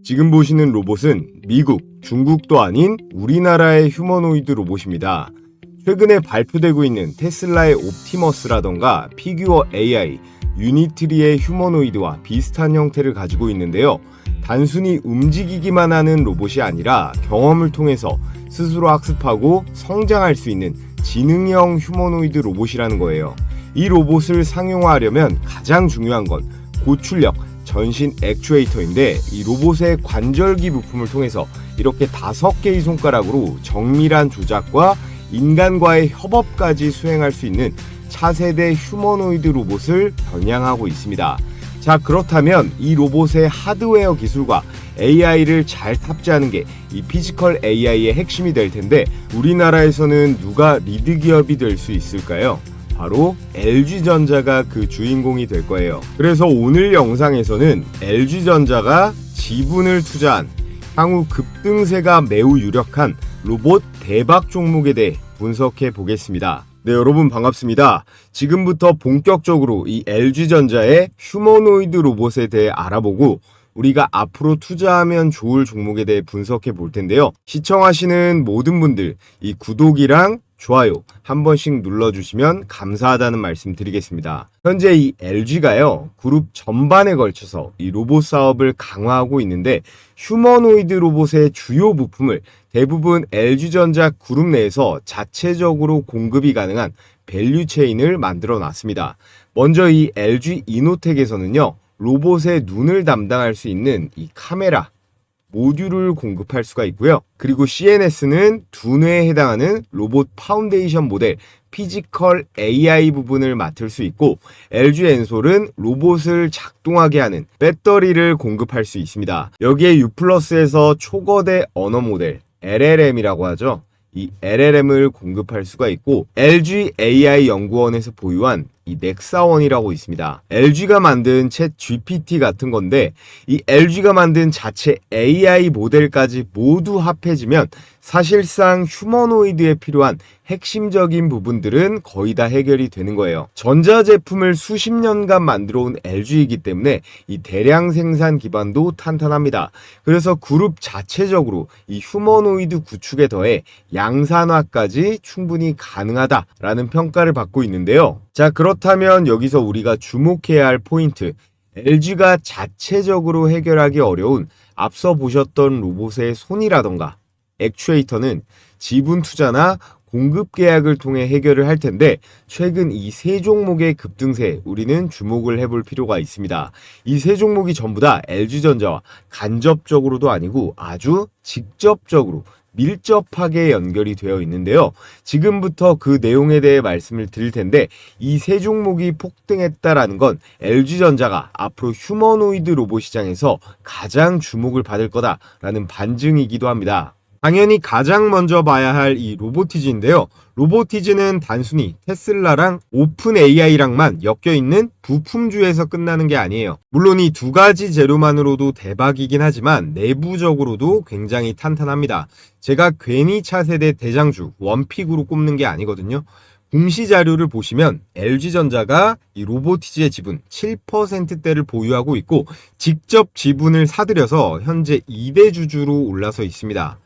지금 보시는 로봇은 미국, 중국도 아닌 우리나라의 휴머노이드 로봇입니다. 최근에 발표되고 있는 테슬라의 옵티머스라던가 피규어 AI, 유니트리의 휴머노이드와 비슷한 형태를 가지고 있는데요. 단순히 움직이기만 하는 로봇이 아니라 경험을 통해서 스스로 학습하고 성장할 수 있는 지능형 휴머노이드 로봇이라는 거예요. 이 로봇을 상용화하려면 가장 중요한 건 고출력 전신 액추에이터인데, 이 로봇의 관절기 부품을 통해서 이렇게 5개의 손가락으로 정밀한 조작과 인간과의 협업까지 수행할 수 있는 차세대 휴머노이드 로봇을 겨냥하고 있습니다. 자, 그렇다면 이 로봇의 하드웨어 기술과 AI를 잘 탑재하는 게 이 피지컬 AI의 핵심이 될 텐데, 우리나라에서는 누가 리드 기업이 될 수 있을까요? 바로 LG전자가 그 주인공이 될 거예요. 그래서 오늘 영상에서는 LG전자가 지분을 투자한 향후 급등세가 매우 유력한 로봇 대박 종목에 대해 분석해 보겠습니다. 네, 여러분 반갑습니다. 지금부터 본격적으로 이 LG전자의 휴머노이드 로봇에 대해 알아보고 우리가 앞으로 투자하면 좋을 종목에 대해 분석해 볼 텐데요. 시청하시는 모든 분들 이 구독이랑 좋아요 한 번씩 눌러주시면 감사하다는 말씀 드리겠습니다. 현재 이 LG가요, 그룹 전반에 걸쳐서 이 로봇 사업을 강화하고 있는데, 휴머노이드 로봇의 주요 부품을 대부분 LG전자 그룹 내에서 자체적으로 공급이 가능한 밸류체인을 만들어 놨습니다. 먼저 이 LG 이노텍에서는요, 로봇의 눈을 담당할 수 있는 이 카메라 모듈을 공급할 수가 있고요. 그리고 CNS는 두뇌에 해당하는 로봇 파운데이션 모델 피지컬 AI 부분을 맡을 수 있고, LG 엔솔은 로봇을 작동하게 하는 배터리를 공급할 수 있습니다. 여기에 U+에서 초거대 언어 모델 LLM이라고 하죠. 이 LLM을 공급할 수가 있고, LG AI 연구원에서 보유한 이 넥사원이라고 있습니다. LG가 만든 챗 GPT 같은 건데, 이 LG가 만든 자체 AI 모델까지 모두 합해지면 사실상 휴머노이드에 필요한 핵심적인 부분들은 거의 다 해결이 되는 거예요. 전자제품을 수십 년간 만들어 온 LG이기 때문에 이 대량 생산 기반도 탄탄합니다. 그래서 그룹 자체적으로 이 휴머노이드 구축에 더해 양산화까지 충분히 가능하다라는 평가를 받고 있는데요. 자, 그렇다면 여기서 우리가 주목해야 할 포인트, LG가 자체적으로 해결하기 어려운 앞서 보셨던 로봇의 손이라던가 액추에이터는 지분 투자나 공급 계약을 통해 해결을 할 텐데, 최근 이 세 종목의 급등세 우리는 주목을 해볼 필요가 있습니다. 이 세 종목이 전부 다 LG전자와 간접적으로도 아니고 아주 직접적으로 밀접하게 연결이 되어 있는데요. 지금부터 그 내용에 대해 말씀을 드릴 텐데, 이 세 종목이 폭등했다라는 건 LG전자가 앞으로 휴머노이드 로봇 시장에서 가장 주목을 받을 거다라는 반증이기도 합니다. 당연히 가장 먼저 봐야 할 이 로보티즈인데요. 로보티즈는 단순히 테슬라랑 오픈 AI랑만 엮여있는 부품주에서 끝나는 게 아니에요. 물론 이 두 가지 재료만으로도 대박이긴 하지만 내부적으로도 굉장히 탄탄합니다. 제가 괜히 차세대 대장주 원픽으로 꼽는 게 아니거든요. 공시 자료를 보시면 LG전자가 이 로보티즈의 지분 7%대를 보유하고 있고, 직접 지분을 사들여서 현재 2대 주주로 올라서 있습니다.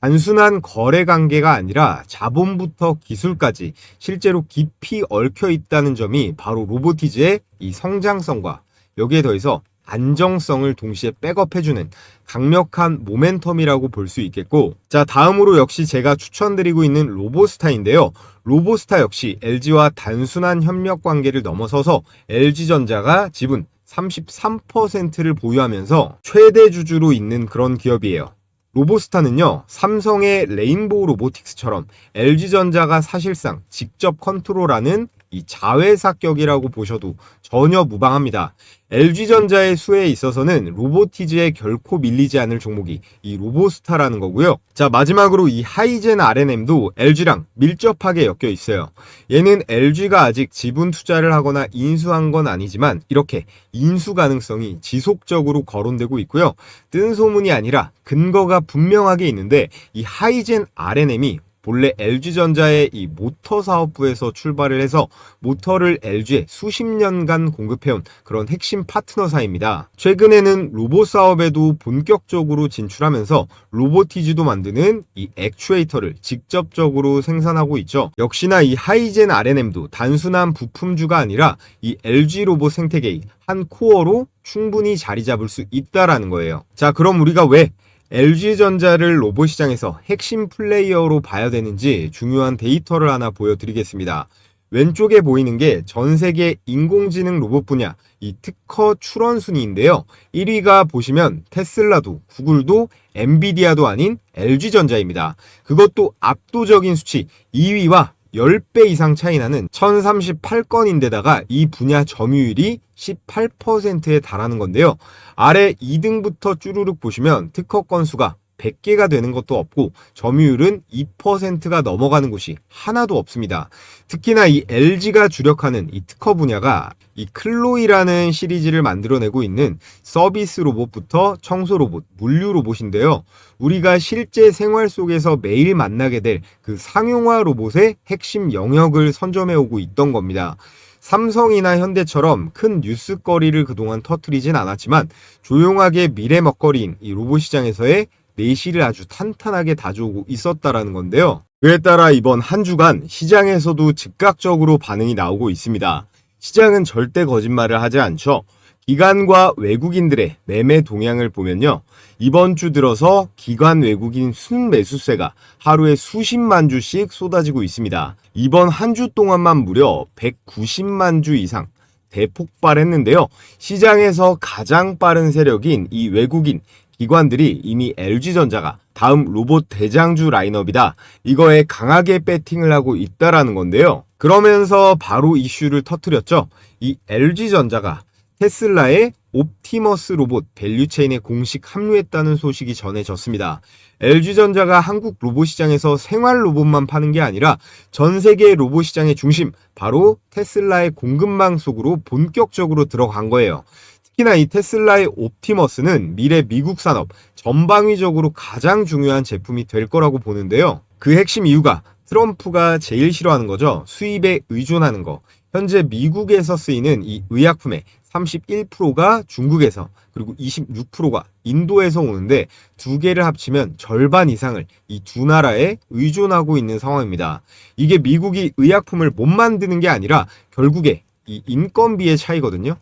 단순한 거래 관계가 아니라 자본부터 기술까지 실제로 깊이 얽혀 있다는 점이 바로 로보티즈의 이 성장성과 여기에 더해서 안정성을 동시에 백업해주는 강력한 모멘텀이라고 볼 수 있겠고, 자, 다음으로 역시 제가 추천드리고 있는 로보스타인데요. 로보스타 역시 LG와 단순한 협력 관계를 넘어서서 LG전자가 지분 33%를 보유하면서 최대 주주로 있는 그런 기업이에요. 로보스타는요, 삼성의 레인보우 로보틱스처럼 LG전자가 사실상 직접 컨트롤하는 이 자회사격이라고 보셔도 전혀 무방합니다. LG전자의 수혜에 있어서는 로보티즈에 결코 밀리지 않을 종목이 이 로보스타라는 거고요. 자, 마지막으로 이 하이젠 RNM도 LG랑 밀접하게 엮여 있어요. 얘는 LG가 아직 지분 투자를 하거나 인수한 건 아니지만 이렇게 인수 가능성이 지속적으로 거론되고 있고요. 뜬 소문이 아니라 근거가 분명하게 있는데, 이 하이젠 RNM이 본래 LG전자의 이 모터 사업부에서 출발을 해서 모터를 LG에 수십 년간 공급해온 그런 핵심 파트너사입니다. 최근에는 로봇 사업에도 본격적으로 진출하면서 로보티즈도 만드는 이 액추에이터를 직접적으로 생산하고 있죠. 역시나 이 하이젠 RNM도 단순한 부품주가 아니라 이 LG 로봇 생태계의 한 코어로 충분히 자리 잡을 수 있다라는 거예요. 자, 그럼 우리가 왜 LG전자를 로봇 시장에서 핵심 플레이어로 봐야 되는지 중요한 데이터를 하나 보여드리겠습니다. 왼쪽에 보이는 게 전 세계 인공지능 로봇 분야 이 특허 출원 순위인데요. 1위가 보시면 테슬라도 구글도 엔비디아도 아닌 LG전자입니다. 그것도 압도적인 수치 2위와 10배 이상 차이 나는 1038건인데다가 이 분야 점유율이 18%에 달하는 건데요. 아래 2등부터 쭈루룩 보시면 특허 건수가 100개가 되는 것도 없고 점유율은 2%가 넘어가는 곳이 하나도 없습니다. 특히나 이 LG가 주력하는 이 특허 분야가 이 클로이라는 시리즈를 만들어내고 있는 서비스 로봇부터 청소 로봇, 물류 로봇인데요. 우리가 실제 생활 속에서 매일 만나게 될 그 상용화 로봇의 핵심 영역을 선점해오고 있던 겁니다. 삼성이나 현대처럼 큰 뉴스거리를 그동안 터뜨리진 않았지만 조용하게 미래 먹거리인 이 로봇 시장에서의 내실을 아주 탄탄하게 다져오고 있었다라는 건데요. 그에 따라 이번 한 주간 시장에서도 즉각적으로 반응이 나오고 있습니다. 시장은 절대 거짓말을 하지 않죠. 기관과 외국인들의 매매 동향을 보면요. 이번 주 들어서 기관 외국인 순매수세가 하루에 수십만 주씩 쏟아지고 있습니다. 이번 한 주 동안만 무려 190만 주 이상 대폭발했는데요. 시장에서 가장 빠른 세력인 이 외국인 기관들이 이미 LG전자가 다음 로봇 대장주 라인업이다. 이거에 강하게 배팅을 하고 있다라는 건데요. 그러면서 바로 이슈를 터뜨렸죠. 이 LG전자가 테슬라의 옵티머스 로봇 밸류체인에 공식 합류했다는 소식이 전해졌습니다. LG전자가 한국 로봇 시장에서 생활 로봇만 파는 게 아니라 전 세계 로봇 시장의 중심, 바로 테슬라의 공급망 속으로 본격적으로 들어간 거예요. 특히나 이 테슬라의 옵티머스는 미래 미국 산업 전방위적으로 가장 중요한 제품이 될 거라고 보는데요. 그 핵심 이유가 트럼프가 제일 싫어하는 거죠. 수입에 의존하는 거. 현재 미국에서 쓰이는 이 의약품의 31%가 중국에서 그리고 26%가 인도에서 오는데 두 개를 합치면 절반 이상을 이 두 나라에 의존하고 있는 상황입니다. 이게 미국이 의약품을 못 만드는 게 아니라 결국에 이 인건비의 차이거든요.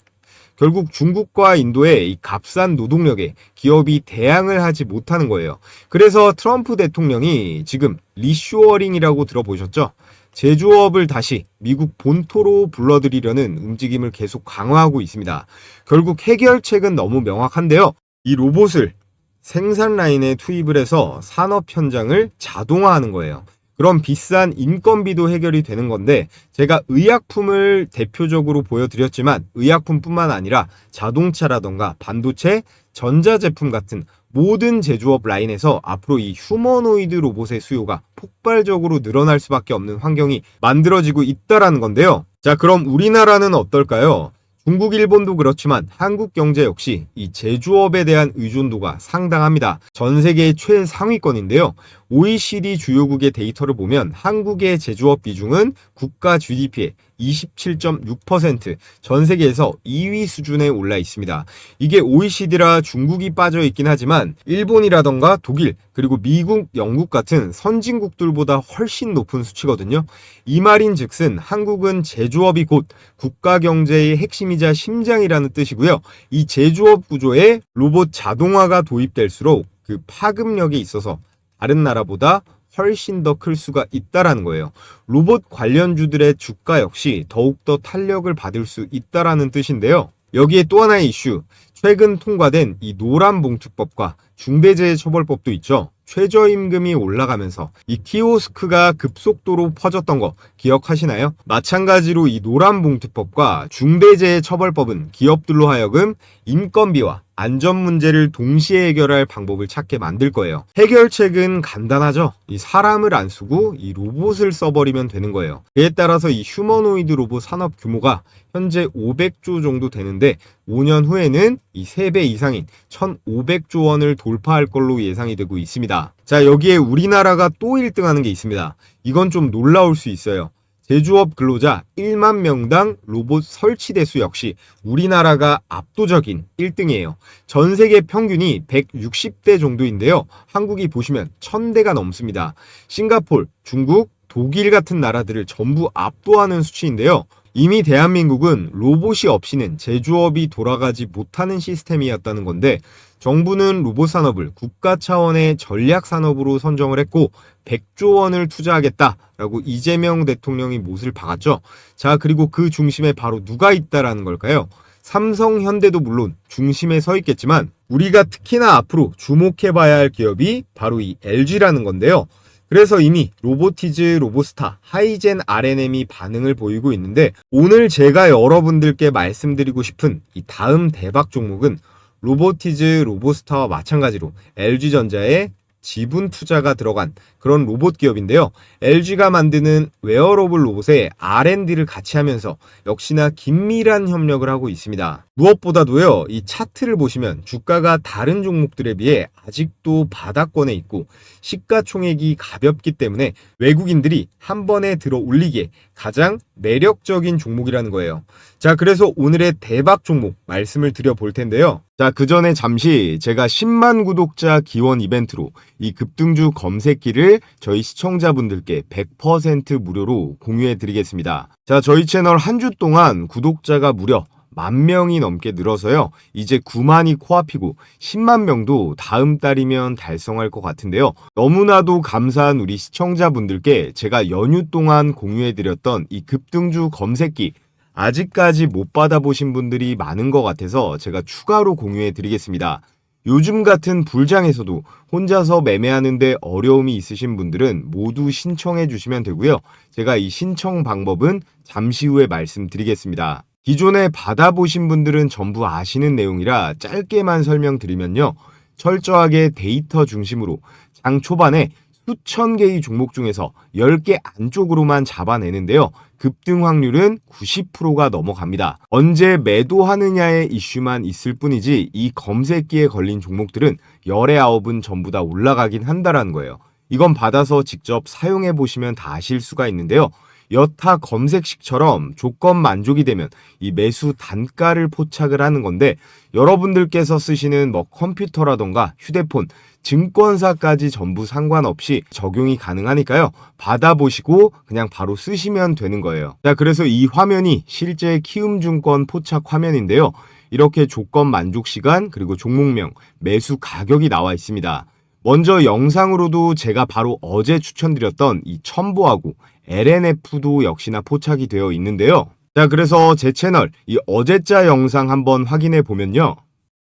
결국 중국과 인도의 이 값싼 노동력에 기업이 대항을 하지 못하는 거예요. 그래서 트럼프 대통령이 지금 리쇼어링이라고 들어보셨죠? 제조업을 다시 미국 본토로 불러들이려는 움직임을 계속 강화하고 있습니다. 결국 해결책은 너무 명확한데요. 이 로봇을 생산 라인에 투입을 해서 산업 현장을 자동화하는 거예요. 그럼 비싼 인건비도 해결이 되는 건데 제가 의약품을 대표적으로 보여드렸지만 의약품뿐만 아니라 자동차라던가 반도체, 전자제품 같은 모든 제조업 라인에서 앞으로 이 휴머노이드 로봇의 수요가 폭발적으로 늘어날 수밖에 없는 환경이 만들어지고 있다라는 건데요. 자, 그럼 우리나라는 어떨까요? 중국, 일본도 그렇지만 한국 경제 역시 이 제조업에 대한 의존도가 상당합니다. 전 세계 최상위권인데요. OECD 주요국의 데이터를 보면 한국의 제조업 비중은 국가 GDP의 27.6%, 전 세계에서 2위 수준에 올라 있습니다. 이게 OECD라 중국이 빠져 있긴 하지만 일본이라던가 독일, 그리고 미국, 영국 같은 선진국들보다 훨씬 높은 수치거든요. 이 말인 즉슨 한국은 제조업이 곧 국가 경제의 핵심이자 심장이라는 뜻이고요. 이 제조업 구조에 로봇 자동화가 도입될수록 그 파급력에 있어서 다른 나라보다 훨씬 더 클 수가 있다라는 거예요. 로봇 관련주들의 주가 역시 더욱더 탄력을 받을 수 있다라는 뜻인데요. 여기에 또 하나의 이슈, 최근 통과된 이 노란봉투법과 중대재해처벌법도 있죠. 최저임금이 올라가면서 이 키오스크가 급속도로 퍼졌던 거 기억하시나요? 마찬가지로 이 노란봉투법과 중대재해처벌법은 기업들로 하여금 인건비와 안전 문제를 동시에 해결할 방법을 찾게 만들 거예요. 해결책은 간단하죠. 이 사람을 안 쓰고 이 로봇을 써버리면 되는 거예요. 그에 따라서 이 휴머노이드 로봇 산업 규모가 현재 500조 정도 되는데 5년 후에는 이 3배 이상인 1,500조 원을 돌파할 걸로 예상이 되고 있습니다. 자, 여기에 우리나라가 또 1등하는 게 있습니다. 이건 좀 놀라울 수 있어요. 제조업 근로자 1만 명당 로봇 설치 대수 역시 우리나라가 압도적인 1등이에요. 전 세계 평균이 160대 정도인데요. 한국이 보시면 1000대가 넘습니다. 싱가폴, 중국, 독일 같은 나라들을 전부 압도하는 수치인데요. 이미 대한민국은 로봇이 없이는 제조업이 돌아가지 못하는 시스템이었다는 건데 정부는 로봇 산업을 국가 차원의 전략 산업으로 선정을 했고 100조 원을 투자하겠다라고 이재명 대통령이 못을 박았죠. 자, 그리고 그 중심에 바로 누가 있다라는 걸까요? 삼성, 현대도 물론 중심에 서 있겠지만 우리가 특히나 앞으로 주목해봐야 할 기업이 바로 이 LG라는 건데요. 그래서 이미 로보티즈, 로보스타, 하이젠 R&M이 반응을 보이고 있는데 오늘 제가 여러분들께 말씀드리고 싶은 이 다음 대박 종목은 로보티즈, 로보스타와 마찬가지로 LG전자의 지분 투자가 들어간 그런 로봇 기업인데요. LG가 만드는 웨어러블 로봇에 R&D를 같이 하면서 역시나 긴밀한 협력을 하고 있습니다. 무엇보다도요, 이 차트를 보시면 주가가 다른 종목들에 비해 아직도 바닥권에 있고 시가총액이 가볍기 때문에 외국인들이 한 번에 들어 올리기에 가장 매력적인 종목이라는 거예요. 자, 그래서 오늘의 대박 종목 말씀을 드려볼 텐데요. 자, 그 전에 잠시 제가 10만 구독자 기원 이벤트로 이 급등주 검색기를 저희 시청자분들께 100% 무료로 공유해 드리겠습니다. 자, 저희 채널 한 주 동안 구독자가 무려 10,000명이 넘게 늘어서요. 이제 9만이 코앞이고 10만 명도 다음 달이면 달성할 것 같은데요. 너무나도 감사한 우리 시청자분들께 제가 연휴 동안 공유해드렸던 이 급등주 검색기 아직까지 못 받아보신 분들이 많은 것 같아서 제가 추가로 공유해드리겠습니다. 요즘 같은 불장에서도 혼자서 매매하는데 어려움이 있으신 분들은 모두 신청해 주시면 되고요. 제가 이 신청 방법은 잠시 후에 말씀드리겠습니다. 기존에 받아보신 분들은 전부 아시는 내용이라 짧게만 설명드리면요. 철저하게 데이터 중심으로 장 초반에 수천 개의 종목 중에서 10개 안쪽으로만 잡아내는데요. 급등 확률은 90%가 넘어갑니다. 언제 매도하느냐의 이슈만 있을 뿐이지 이 검색기에 걸린 종목들은 열의 9은 전부 다 올라가긴 한다라는 거예요. 이건 받아서 직접 사용해 보시면 다 아실 수가 있는데요. 여타 검색식처럼 조건 만족이 되면 이 매수 단가를 포착을 하는 건데 여러분들께서 쓰시는 뭐 컴퓨터라던가 휴대폰, 증권사까지 전부 상관없이 적용이 가능하니까요. 받아보시고 그냥 바로 쓰시면 되는 거예요. 자, 그래서 이 화면이 실제 키움증권 포착 화면인데요. 이렇게 조건 만족 시간 그리고 종목명, 매수 가격이 나와 있습니다. 먼저 영상으로도 제가 바로 어제 추천드렸던 이 첨보하고 LNF도 역시나 포착이 되어 있는데요. 자, 그래서 제 채널 이 어제자 영상 한번 확인해 보면요.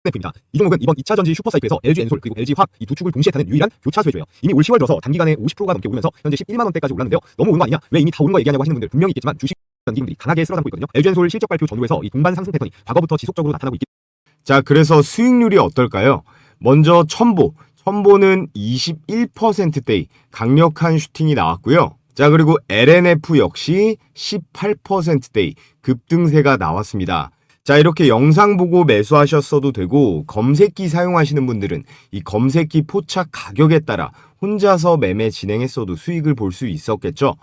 입니다. 이 종목은 이번 2차 전지 슈퍼사이클에서 LG 엔솔 그리고 LG 화학 이 두 축을 동시에 타는 유일한 교차수혜주예요. 이미 올 10월 들어서 단기간에 50%가 넘게 오르면서 현재 11만 원대까지 올랐는데요. 너무 오른 거 아니냐? 왜 이미 다 오른 거 얘기하냐고 하시는 분들 분명히 있겠지만 주식 기금들이 강하게 쓸어담고 있거든요. LG 엔솔 실적 발표 전후에서 이 동반 상승 패턴이 과거부터 지속적으로 나타나고 있기. 자, 그래서 수익률이 어떨까요? 먼저 첨보는 21%대의 강력한 슈팅이 나왔고요. 자, 그리고 LNF 역시 18%대의 급등세가 나왔습니다. 자, 이렇게 영상 보고 매수하셨어도 되고 검색기 사용하시는 분들은 이 검색기 포착 가격에 따라 혼자서 매매 진행했어도 수익을 볼 수 있었겠죠.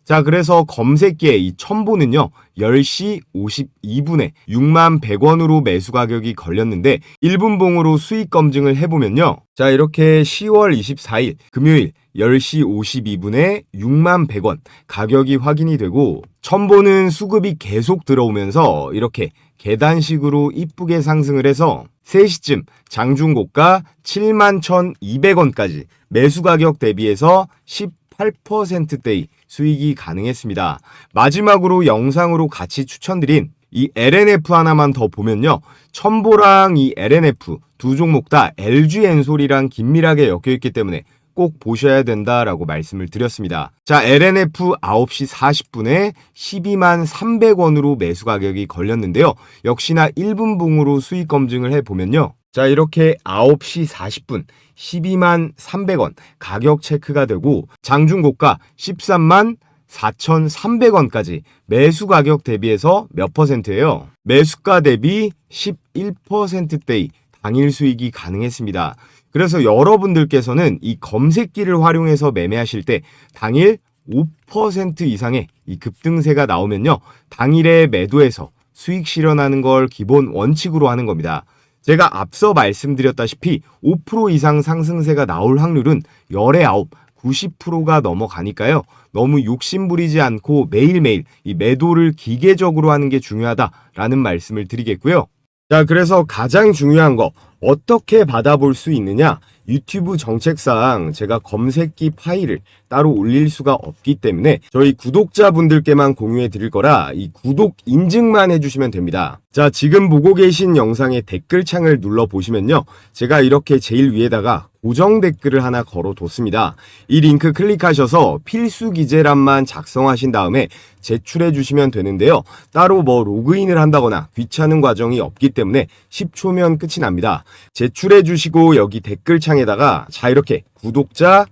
자, 그래서 검색기의 이 첨보는요 10시 52분에 6만 100원으로 매수 가격이 걸렸는데 1분봉으로 수익 검증을 해보면요, 자, 이렇게 10월 24일 금요일 10시 52분에 6만 100원 가격이 확인이 되고 첨보는 수급이 계속 들어오면서 이렇게 계단식으로 이쁘게 상승을 해서 3시쯤 장중고가 71,200원까지 매수 가격 대비해서 18%대의 수익이 가능했습니다. 마지막으로 영상으로 같이 추천드린 이 LNF 하나만 더 보면요, 첨보랑 이 LNF 두 종목 다 LG 엔솔이랑 긴밀하게 엮여있기 때문에 꼭 보셔야 된다라고 말씀을 드렸습니다. 자, LNF 9시 40분에 12만 300원으로 매수 가격이 걸렸는데요. 역시나 1분봉으로 수익 검증을 해보면요, 자, 이렇게 9시 40분 12만 300원 가격 체크가 되고 장중고가 13만 4,300원까지 매수 가격 대비해서 몇 퍼센트예요? 매수가 대비 11%대의 당일 수익이 가능했습니다. 그래서 여러분들께서는 이 검색기를 활용해서 매매하실 때 당일 5% 이상의 이 급등세가 나오면요, 당일에 매도해서 수익 실현하는 걸 기본 원칙으로 하는 겁니다. 제가 앞서 말씀드렸다시피 5% 이상 상승세가 나올 확률은 열의 9, 90%가 넘어가니까요. 너무 욕심부리지 않고 매일매일 이 매도를 기계적으로 하는 게 중요하다라는 말씀을 드리겠고요. 자, 그래서 가장 중요한 거 어떻게 받아볼 수 있느냐? 유튜브 정책상 제가 검색기 파일을 따로 올릴 수가 없기 때문에 저희 구독자분들께만 공유해 드릴 거라 이 구독 인증만 해주시면 됩니다. 자, 지금 보고 계신 영상의 댓글창을 눌러 보시면요, 제가 이렇게 제일 위에다가 고정 댓글을 하나 걸어뒀습니다. 이 링크 클릭하셔서 필수 기재란만 작성하신 다음에 제출해 주시면 되는데요. 따로 뭐 로그인을 한다거나 귀찮은 과정이 없기 때문에 10초면 끝이 납니다. 제출해 주시고 여기 댓글창에다가 자, 이렇게 구독자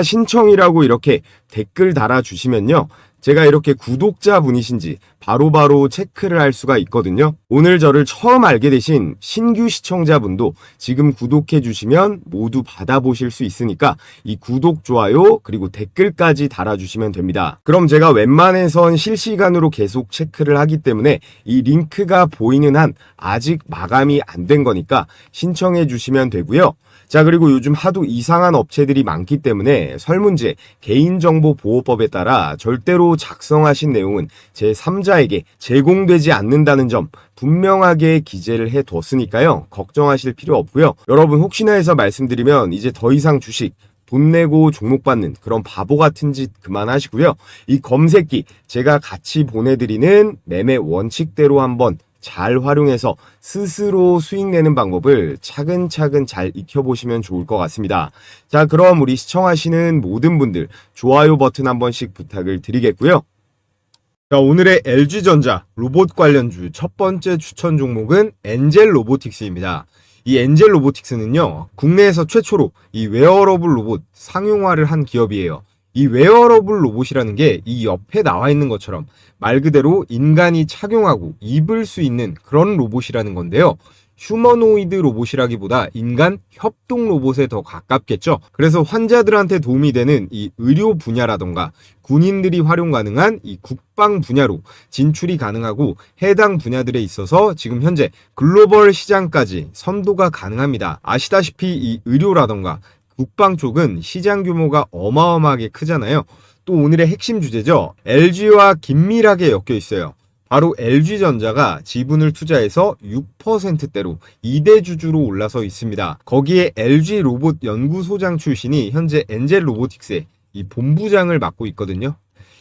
신청이라고 이렇게 댓글 달아주시면요, 제가 이렇게 구독자분이신지 바로바로 체크를 할 수가 있거든요. 오늘 저를 처음 알게 되신 신규 시청자분도 지금 구독해 주시면 모두 받아보실 수 있으니까 이 구독, 좋아요, 그리고 댓글까지 달아주시면 됩니다. 그럼 제가 웬만해선 실시간으로 계속 체크를 하기 때문에 이 링크가 보이는 한 아직 마감이 안 된 거니까 신청해 주시면 되고요. 자, 그리고 요즘 하도 이상한 업체들이 많기 때문에 설문제 개인정보보호법에 따라 절대로 작성하신 내용은 제3자에게 제공되지 않는다는 점 분명하게 기재를 해뒀으니까요. 걱정하실 필요 없고요. 여러분, 혹시나 해서 말씀드리면 이제 더 이상 주식 돈 내고 종목 받는 그런 바보 같은 짓 그만하시고요. 이 검색기 제가 같이 보내드리는 매매 원칙대로 한번 잘 활용해서 스스로 수익 내는 방법을 차근차근 잘 익혀보시면 좋을 것 같습니다. 자, 그럼 우리 시청하시는 모든 분들 좋아요 버튼 한 번씩 부탁을 드리겠고요. 자, 오늘의 LG전자 로봇 관련주 첫 번째 추천 종목은 엔젤 로보틱스입니다. 이 엔젤 로보틱스는요, 국내에서 최초로 이 웨어러블 로봇 상용화를 한 기업이에요. 이 웨어러블 로봇이라는 게 이 옆에 나와 있는 것처럼 말 그대로 인간이 착용하고 입을 수 있는 그런 로봇이라는 건데요. 휴머노이드 로봇이라기보다 인간 협동 로봇에 더 가깝겠죠. 그래서 환자들한테 도움이 되는 이 의료 분야라던가 군인들이 활용 가능한 이 국방 분야로 진출이 가능하고 해당 분야들에 있어서 지금 현재 글로벌 시장까지 선도가 가능합니다. 아시다시피 이 의료라던가 국방 쪽은 시장 규모가 어마어마하게 크잖아요. 또 오늘의 핵심 주제죠. LG와 긴밀하게 엮여 있어요. 바로 LG전자가 지분을 투자해서 6%대로 2대 주주로 올라서 있습니다. 거기에 LG 로봇 연구소장 출신이 현재 엔젤 로보틱스의 이 본부장을 맡고 있거든요.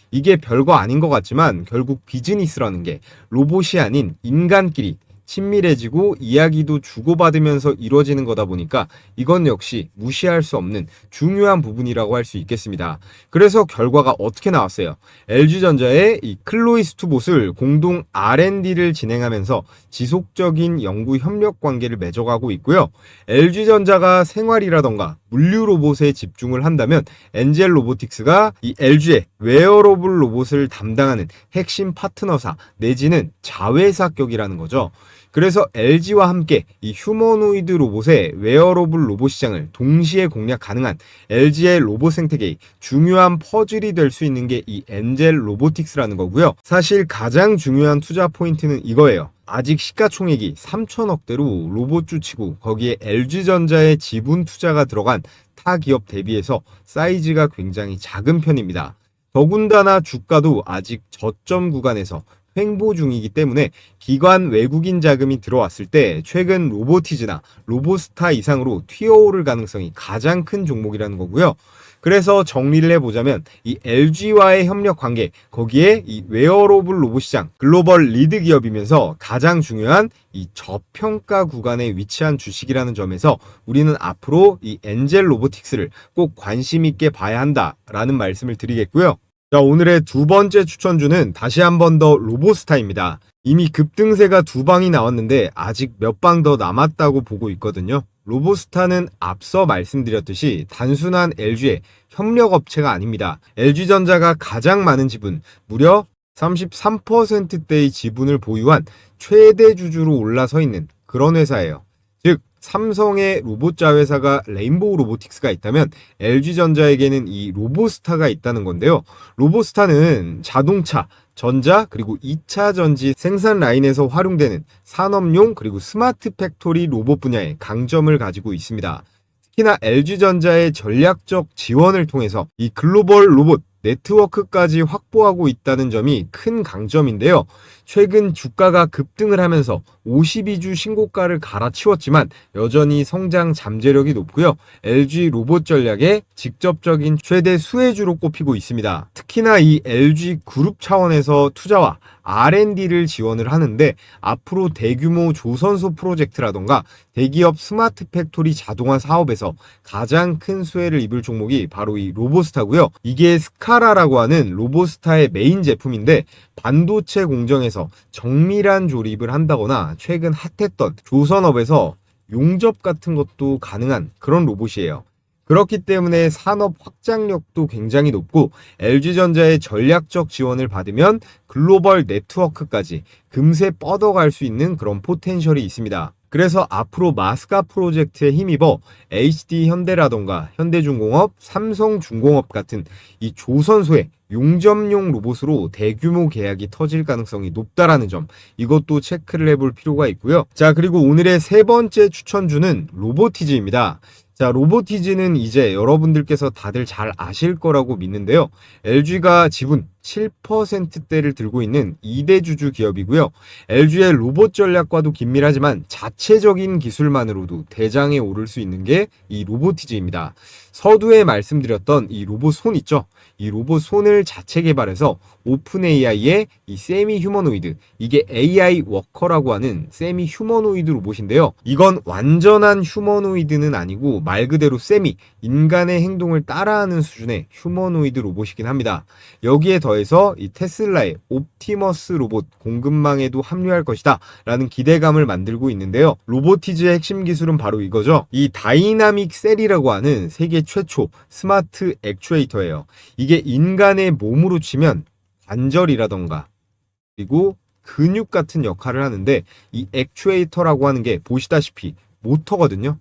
이게 별거 아닌 것 같지만 결국 비즈니스라는 게 로봇이 아닌 인간끼리 친밀해지고 이야기도 주고받으면서 이루어지는 거다 보니까 이건 역시 무시할 수 없는 중요한 부분이라고 할 수 있겠습니다. 그래서 결과가 어떻게 나왔어요? LG전자의 이 클로이스투봇을 공동 R&D를 진행하면서 지속적인 연구 협력 관계를 맺어가고 있고요. LG전자가 생활이라던가 물류 로봇에 집중을 한다면 엔젤 로보틱스가 이 LG의 웨어러블 로봇을 담당하는 핵심 파트너사 내지는 자회사격이라는 거죠. 그래서 LG와 함께 이 휴머노이드 로봇의 웨어러블 로봇 시장을 동시에 공략 가능한 LG의 로봇 생태계의 중요한 퍼즐이 될 수 있는 게 이 엔젤 로보틱스라는 거고요. 사실 가장 중요한 투자 포인트는 이거예요. 아직 시가총액이 3천억대로 로봇주 치고 거기에 LG전자의 지분 투자가 들어간 타 기업 대비해서 사이즈가 굉장히 작은 편입니다. 더군다나 주가도 아직 저점 구간에서 횡보 중이기 때문에 기관 외국인 자금이 들어왔을 때 최근 로보티즈나 로보스타 이상으로 튀어오를 가능성이 가장 큰 종목이라는 거고요. 그래서 정리를 해보자면 이 LG와의 협력 관계, 거기에 이 웨어러블 로봇 시장 글로벌 리드 기업이면서 가장 중요한 이 저평가 구간에 위치한 주식이라는 점에서 우리는 앞으로 이 엔젤 로보틱스를 꼭 관심 있게 봐야 한다라는 말씀을 드리겠고요. 자, 오늘의 두 번째 추천주는 다시 한 번 더 로보스타입니다. 이미 급등세가 두 방이 나왔는데 아직 몇 방 더 남았다고 보고 있거든요. 로보스타는 앞서 말씀드렸듯이 단순한 LG의 협력업체가 아닙니다. LG전자가 가장 많은 지분, 무려 33%대의 지분을 보유한 최대 주주로 올라서 있는 그런 회사예요. 즉, 삼성의 로봇 자회사가 레인보우 로보틱스가 있다면 LG전자에게는 이 로보스타가 있다는 건데요. 로보스타는 자동차, 전자 그리고 2차 전지 생산 라인에서 활용되는 산업용 그리고 스마트 팩토리 로봇 분야에 강점을 가지고 있습니다. 특히나 LG전자의 전략적 지원을 통해서 이 글로벌 로봇 네트워크까지 확보하고 있다는 점이 큰 강점인데요. 최근 주가가 급등을 하면서 52주 신고가를 갈아치웠지만 여전히 성장 잠재력이 높고요. LG 로봇 전략의 직접적인 최대 수혜주로 꼽히고 있습니다. 특히나 이 LG 그룹 차원에서 투자와 R&D를 지원을 하는데 앞으로 대규모 조선소 프로젝트라던가 대기업 스마트 팩토리 자동화 사업에서 가장 큰 수혜를 입을 종목이 바로 이 로보스타고요. 이게 스카라라고 하는 로보스타의 메인 제품인데 반도체 공정에서 정밀한 조립을 한다거나 최근 핫했던 조선업에서 용접 같은 것도 가능한 그런 로봇이에요. 그렇기 때문에 산업 확장력도 굉장히 높고 LG전자의 전략적 지원을 받으면 글로벌 네트워크까지 금세 뻗어갈 수 있는 그런 포텐셜이 있습니다. 그래서 앞으로 마스카 프로젝트에 힘입어 HD 현대라던가 현대중공업, 삼성중공업 같은 이 조선소의 용접용 로봇으로 대규모 계약이 터질 가능성이 높다라는 점, 이것도 체크를 해볼 필요가 있고요. 자, 그리고 오늘의 세 번째 추천주는 로보티즈입니다. 자, 로보티즈는 이제 여러분들께서 다들 잘 아실 거라고 믿는데요. LG가 지분 7%대를 들고 있는 2대 주주 기업이고요. LG의 로봇 전략과도 긴밀하지만 자체적인 기술만으로도 대장에 오를 수 있는 게 이 로보티즈입니다. 서두에 말씀드렸던 이 로봇 손 있죠? 이 로봇 손을 자체 개발해서 오픈 AI의 이 세미 휴머노이드, 이게 AI 워커라고 하는 세미 휴머노이드 로봇인데요. 이건 완전한 휴머노이드는 아니고 말 그대로 세미, 인간의 행동을 따라하는 수준의 휴머노이드 로봇이긴 합니다. 여기에 더해서 이 테슬라의 옵티머스 로봇 공급망에도 합류할 것이다 라는 기대감을 만들고 있는데요. 로보티즈의 핵심 기술은 바로 이거죠. 이 다이나믹 셀이라고 하는 세계 최초 스마트 액추에이터예요. 이게 인간의 몸으로 치면 관절이라던가 그리고 근육 같은 역할을 하는데 이 액추에이터라고 하는 게 보시다시피 모터거든요.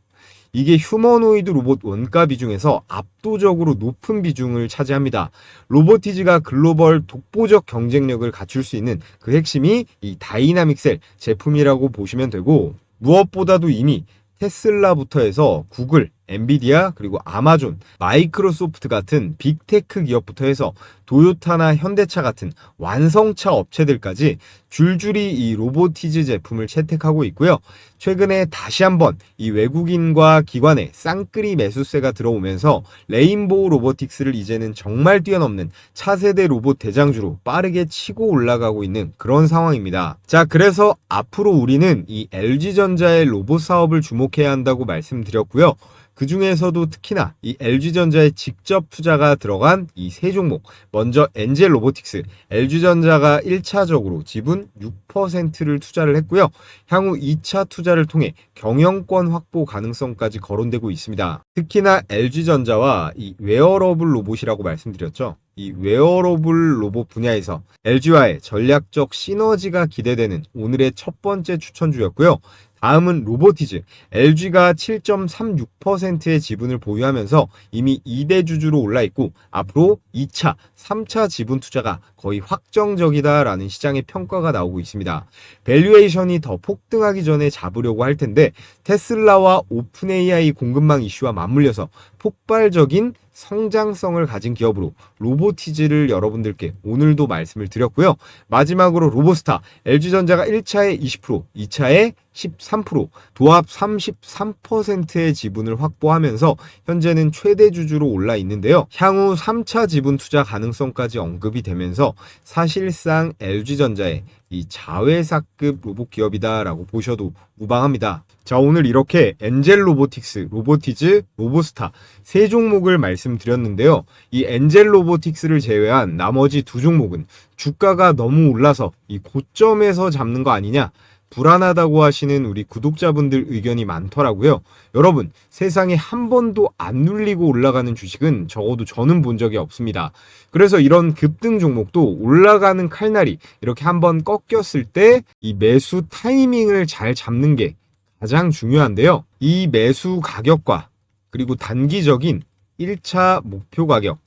이게 휴머노이드 로봇 원가 비중에서 압도적으로 높은 비중을 차지합니다. 로보티즈가 글로벌 독보적 경쟁력을 갖출 수 있는 그 핵심이 이 다이나믹 셀 제품이라고 보시면 되고, 무엇보다도 이미 테슬라부터 해서 구글, 엔비디아, 그리고 아마존, 마이크로소프트 같은 빅테크 기업부터 해서 도요타나 현대차 같은 완성차 업체들까지 줄줄이 이 로보티즈 제품을 채택하고 있고요. 최근에 다시 한번 이 외국인과 기관의 쌍끌이 매수세가 들어오면서 레인보우 로보틱스를 이제는 정말 뛰어넘는 차세대 로봇 대장주로 빠르게 치고 올라가고 있는 그런 상황입니다. 자, 그래서 앞으로 우리는 이 LG전자의 로봇 사업을 주목해야 한다고 말씀드렸고요. 그 중에서도 특히나 이 LG전자의 직접 투자가 들어간 이 세 종목, 먼저 엔젤 로보틱스, LG전자가 1차적으로 지분 6%를 투자를 했고요. 향후 2차 투자를 통해 경영권 확보 가능성까지 거론되고 있습니다. 특히나 LG전자와 이 웨어러블 로봇이라고 말씀드렸죠. 이 웨어러블 로봇 분야에서 LG와의 전략적 시너지가 기대되는 오늘의 첫 번째 추천주였고요. 다음은 로보티즈. LG가 7.36%의 지분을 보유하면서 이미 2대 주주로 올라있고 앞으로 2차, 3차 지분 투자가 거의 확정적이다라는 시장의 평가가 나오고 있습니다. 밸류에이션이 더 폭등하기 전에 잡으려고 할 텐데 테슬라와 오픈 AI 공급망 이슈와 맞물려서 폭발적인 성장성을 가진 기업으로 로보티즈를 여러분들께 오늘도 말씀을 드렸고요. 마지막으로 로보스타, LG전자가 1차에 20%, 2차에 13%, 도합 33%의 지분을 확보하면서 현재는 최대 주주로 올라 있는데요. 향후 3차 지분 투자 가능성까지 언급이 되면서 사실상 LG전자의 이 자회사급 로봇 기업이다라고 보셔도 무방합니다. 자, 오늘 이렇게 엔젤 로보틱스, 로보티즈, 로보스타 세 종목을 말씀드렸는데요. 이 엔젤 로보틱스를 제외한 나머지 두 종목은 주가가 너무 올라서 이 고점에서 잡는 거 아니냐, 불안하다고 하시는 우리 구독자분들 의견이 많더라고요. 여러분, 세상에 한 번도 안 눌리고 올라가는 주식은 적어도 저는 본 적이 없습니다. 그래서 이런 급등 종목도 올라가는 칼날이 이렇게 한번 꺾였을 때 이 매수 타이밍을 잘 잡는 게 가장 중요한데요. 이 매수 가격과 그리고 단기적인 1차 목표 가격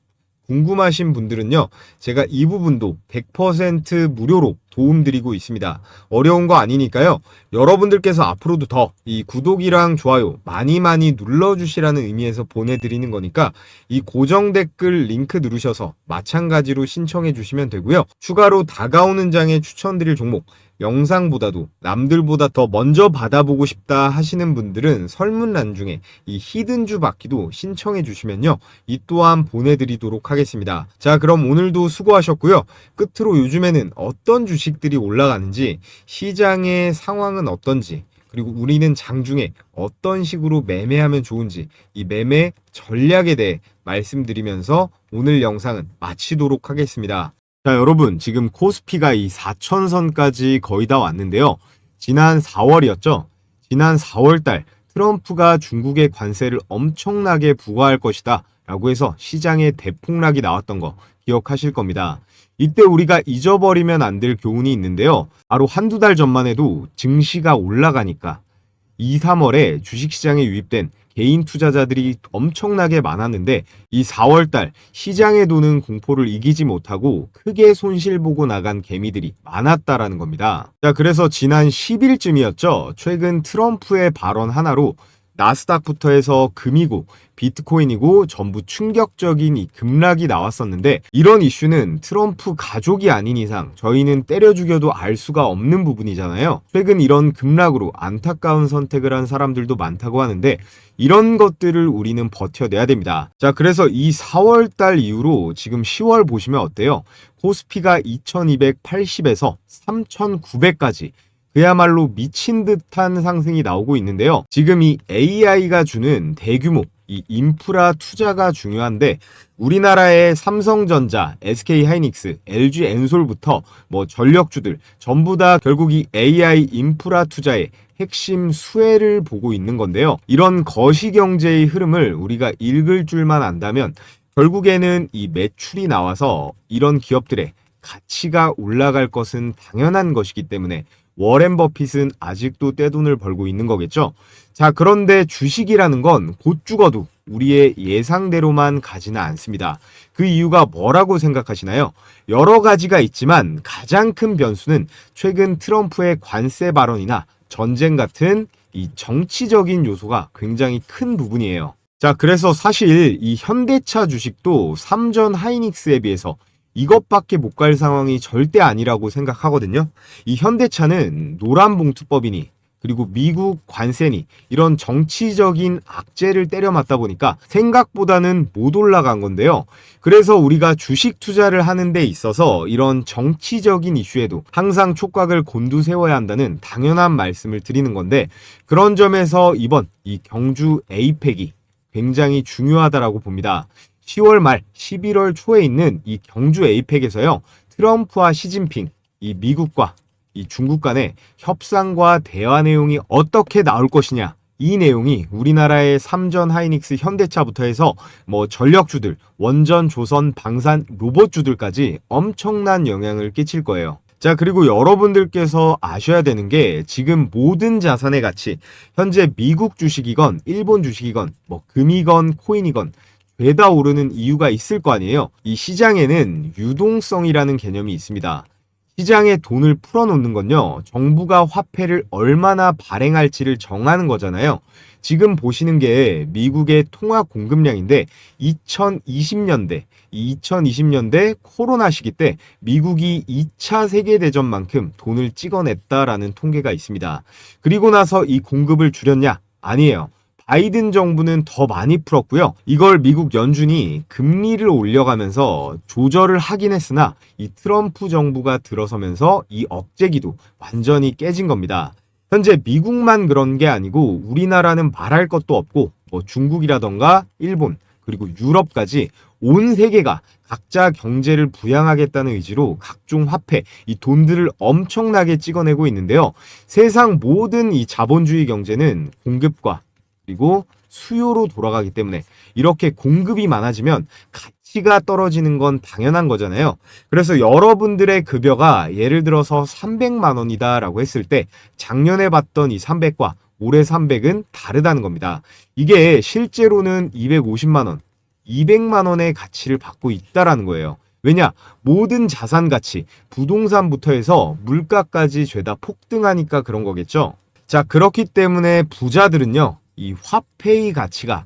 궁금하신 분들은요, 제가 이 부분도 100% 무료로 도움드리고 있습니다. 어려운 거 아니니까요. 여러분들께서 앞으로도 더 이 구독이랑 좋아요 많이 눌러주시라는 의미에서 보내드리는 거니까 이 고정 댓글 링크 누르셔서 마찬가지로 신청해 주시면 되고요. 추가로 다가오는 장에 추천드릴 종목, 영상보다도 남들보다 더 먼저 받아보고 싶다 하시는 분들은 설문란 중에 이 히든주 받기도 신청해 주시면요, 이 또한 보내드리도록 하겠습니다. 자, 그럼 오늘도 수고하셨고요. 끝으로 요즘에는 어떤 주식들이 올라가는지, 시장의 상황은 어떤지, 그리고 우리는 장중에 어떤 식으로 매매하면 좋은지, 이 매매 전략에 대해 말씀드리면서 오늘 영상은 마치도록 하겠습니다. 자, 여러분, 지금 코스피가 이 4천선까지 거의 다 왔는데요. 지난 4월이었죠. 지난 4월달 트럼프가 중국의 관세를 엄청나게 부과할 것이다 라고 해서 시장에 대폭락이 나왔던 거 기억하실 겁니다. 이때 우리가 잊어버리면 안 될 교훈이 있는데요. 바로 한두 달 전만 해도 증시가 올라가니까 2, 3월에 주식시장에 유입된 개인 투자자들이 엄청나게 많았는데, 이 4월달 시장에 도는 공포를 이기지 못하고 크게 손실 보고 나간 개미들이 많았다라는 겁니다. 자, 그래서 지난 10일쯤이었죠. 최근 트럼프의 발언 하나로 나스닥부터 해서 금이고 비트코인이고 전부 충격적인 이 급락이 나왔었는데, 이런 이슈는 트럼프 가족이 아닌 이상 저희는 때려 죽여도 알 수가 없는 부분이잖아요. 최근 이런 급락으로 안타까운 선택을 한 사람들도 많다고 하는데, 이런 것들을 우리는 버텨내야 됩니다. 자, 그래서 이 4월달 이후로 지금 10월 보시면 어때요? 코스피가 2280에서 3900까지 그야말로 미친 듯한 상승이 나오고 있는데요. 지금 이 AI가 주는 대규모 이 인프라 투자가 중요한데, 우리나라의 삼성전자, SK하이닉스, LG엔솔부터 뭐 전력주들 전부 다 결국 이 AI 인프라 투자에 핵심 수혜를 보고 있는 건데요. 이런 거시경제의 흐름을 우리가 읽을 줄만 안다면 결국에는 이 매출이 나와서 이런 기업들의 가치가 올라갈 것은 당연한 것이기 때문에 워렌 버핏은 아직도 떼돈을 벌고 있는 거겠죠. 자, 그런데 주식이라는 건 곧 죽어도 우리의 예상대로만 가지는 않습니다. 그 이유가 뭐라고 생각하시나요? 여러 가지가 있지만 가장 큰 변수는 최근 트럼프의 관세 발언이나 전쟁 같은 이 정치적인 요소가 굉장히 큰 부분이에요. 자, 그래서 사실 이 현대차 주식도 삼전 하이닉스에 비해서 이것밖에 못 갈 상황이 절대 아니라고 생각하거든요. 이 현대차는 노란봉투법이니 그리고 미국 관세니 이런 정치적인 악재를 때려 맞다 보니까 생각보다는 못 올라간 건데요. 그래서 우리가 주식 투자를 하는 데 있어서 이런 정치적인 이슈에도 항상 촉각을 곤두세워야 한다는 당연한 말씀을 드리는 건데, 그런 점에서 이번 이 경주 에이펙이 굉장히 중요하다라고 봅니다. 10월 말 11월 초에 있는 이 경주 에이펙에서요, 트럼프와 시진핑, 이 미국과 이 중국 간의 협상과 대화 내용이 어떻게 나올 것이냐, 이 내용이 우리나라의 삼전 하이닉스 현대차부터 해서 뭐 전력주들, 원전, 조선, 방산, 로봇주들까지 엄청난 영향을 끼칠 거예요. 자, 그리고 여러분들께서 아셔야 되는 게, 지금 모든 자산의 가치, 현재 미국 주식이건 일본 주식이건 뭐 금이건 코인이건 죄다 오르는 이유가 있을 거 아니에요. 이 시장에는 유동성이라는 개념이 있습니다. 시장에 돈을 풀어놓는 건요, 정부가 화폐를 얼마나 발행할지를 정하는 거잖아요. 지금 보시는 게 미국의 통화 공급량인데 2020년대 코로나 시기 때 미국이 2차 세계대전만큼 돈을 찍어냈다라는 통계가 있습니다. 그리고 나서 이 공급을 줄였냐? 아니에요. 바이든 정부는 더 많이 풀었고요. 이걸 미국 연준이 금리를 올려가면서 조절을 하긴 했으나 이 트럼프 정부가 들어서면서 이 억제기도 완전히 깨진 겁니다. 현재 미국만 그런 게 아니고 우리나라는 말할 것도 없고 뭐 중국이라던가 일본 그리고 유럽까지 온 세계가 각자 경제를 부양하겠다는 의지로 각종 화폐, 이 돈들을 엄청나게 찍어내고 있는데요. 세상 모든 이 자본주의 경제는 공급과 그리고 수요로 돌아가기 때문에 이렇게 공급이 많아지면 가치가 떨어지는 건 당연한 거잖아요. 그래서 여러분들의 급여가 예를 들어서 300만 원이다 라고 했을 때 작년에 받던 이 300과 올해 300은 다르다는 겁니다. 이게 실제로는 250만 원, 200만 원의 가치를 받고 있다라는 거예요. 왜냐? 모든 자산 가치, 부동산부터 해서 물가까지 죄다 폭등하니까 그런 거겠죠. 자, 그렇기 때문에 부자들은요, 이 화폐의 가치가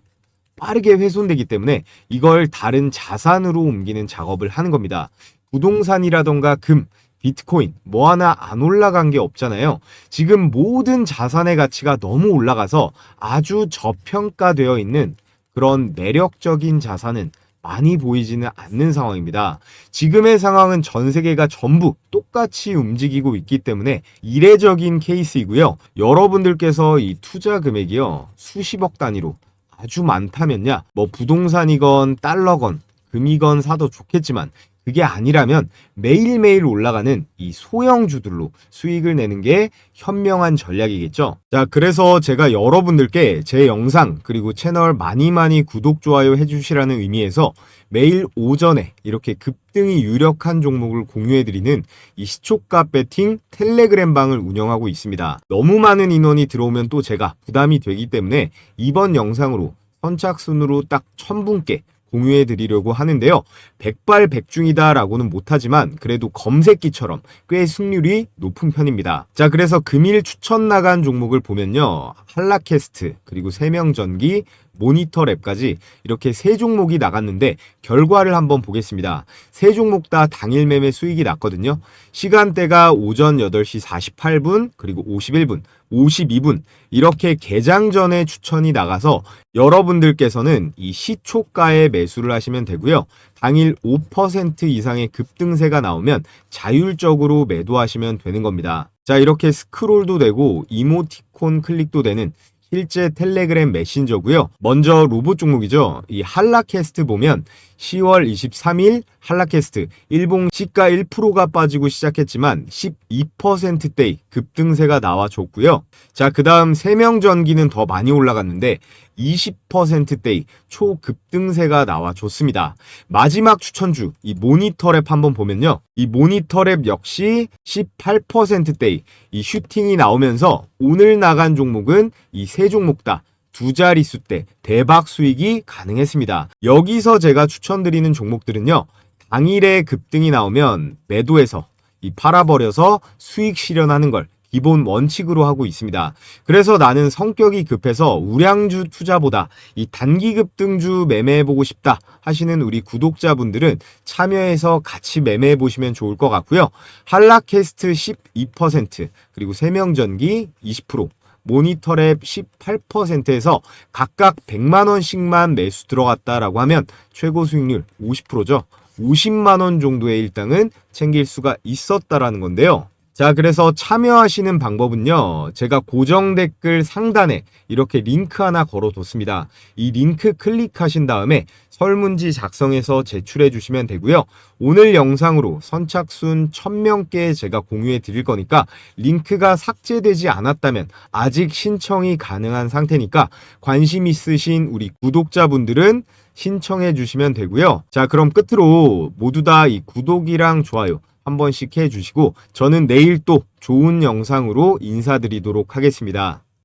빠르게 훼손되기 때문에 이걸 다른 자산으로 옮기는 작업을 하는 겁니다. 부동산이라던가 금, 비트코인 뭐 하나 안 올라간 게 없잖아요. 지금 모든 자산의 가치가 너무 올라가서 아주 저평가되어 있는 그런 매력적인 자산은 많이 보이지는 않는 상황입니다. 지금의 상황은 전 세계가 전부 똑같이 움직이고 있기 때문에 이례적인 케이스이고요. 여러분들께서 이 투자 금액이요, 수십억 단위로 아주 많다면야 뭐 부동산이건 달러건 금이건 사도 좋겠지만 그게 아니라면 매일매일 올라가는 이 소형주들로 수익을 내는 게 현명한 전략이겠죠. 자, 그래서 제가 여러분들께 제 영상 그리고 채널 많이 구독, 좋아요 해주시라는 의미에서 매일 오전에 이렇게 급등이 유력한 종목을 공유해드리는 이 시초가 배팅 텔레그램 방을 운영하고 있습니다. 너무 많은 인원이 들어오면 또 제가 부담이 되기 때문에 이번 영상으로 선착순으로 딱 1000분께 공유해 드리려고 하는데요. 백발백중이다 라고는 못하지만 그래도 검색기처럼 꽤 승률이 높은 편입니다. 자, 그래서 금일 추천 나간 종목을 보면요, 한라캐스트 그리고 세명전기, 모니터랩까지 이렇게 세 종목이 나갔는데 결과를 한번 보겠습니다. 세 종목 다 당일 매매 수익이 났거든요. 시간대가 오전 8시 48분 그리고 51분 52분 이렇게 개장 전에 추천이 나가서 여러분들께서는 이 시초가에 매수를 하시면 되고요. 당일 5% 이상의 급등세가 나오면 자율적으로 매도하시면 되는 겁니다. 자, 이렇게 스크롤도 되고 이모티콘 클릭도 되는 실제 텔레그램 메신저고요. 먼저 로봇 종목이죠. 이 한라캐스트 보면 10월 23일 한라캐스트 일봉 시가 1%가 빠지고 시작했지만 12%대의 급등세가 나와줬고요. 자, 그 다음 세명전기는 더 많이 올라갔는데 20%대의 초급등세가 나와줬습니다. 마지막 추천주 이 모니터랩 한번 보면요, 이 모니터랩 역시 18%대의 이 슈팅이 나오면서 오늘 나간 종목은 이 세 종목 다 두 자릿수 대 대박 수익이 가능했습니다. 여기서 제가 추천드리는 종목들은요, 당일에 급등이 나오면 매도해서 이 팔아버려서 수익 실현하는 걸 기본 원칙으로 하고 있습니다. 그래서 나는 성격이 급해서 우량주 투자보다 이 단기 급등주 매매해보고 싶다 하시는 우리 구독자분들은 참여해서 같이 매매해 보시면 좋을 것 같고요. 한라캐스트 12% 그리고 세명전기 20%, 모니터랩 18%에서 각각 100만원씩만 매수 들어갔다라고 하면 최고 수익률 50%죠. 50만원 정도의 일당은 챙길 수가 있었다라는 건데요. 자, 그래서 참여하시는 방법은요, 제가 고정 댓글 상단에 이렇게 링크 하나 걸어뒀습니다. 이 링크 클릭하신 다음에 설문지 작성해서 제출해 주시면 되고요. 오늘 영상으로 선착순 1000명께 제가 공유해 드릴 거니까 링크가 삭제되지 않았다면 아직 신청이 가능한 상태니까 관심 있으신 우리 구독자분들은 신청해 주시면 되고요. 자, 그럼 끝으로 모두 다 이 구독이랑 좋아요 한 번씩 해주시고 저는 내일 또 좋은 영상으로 인사드리도록 하겠습니다.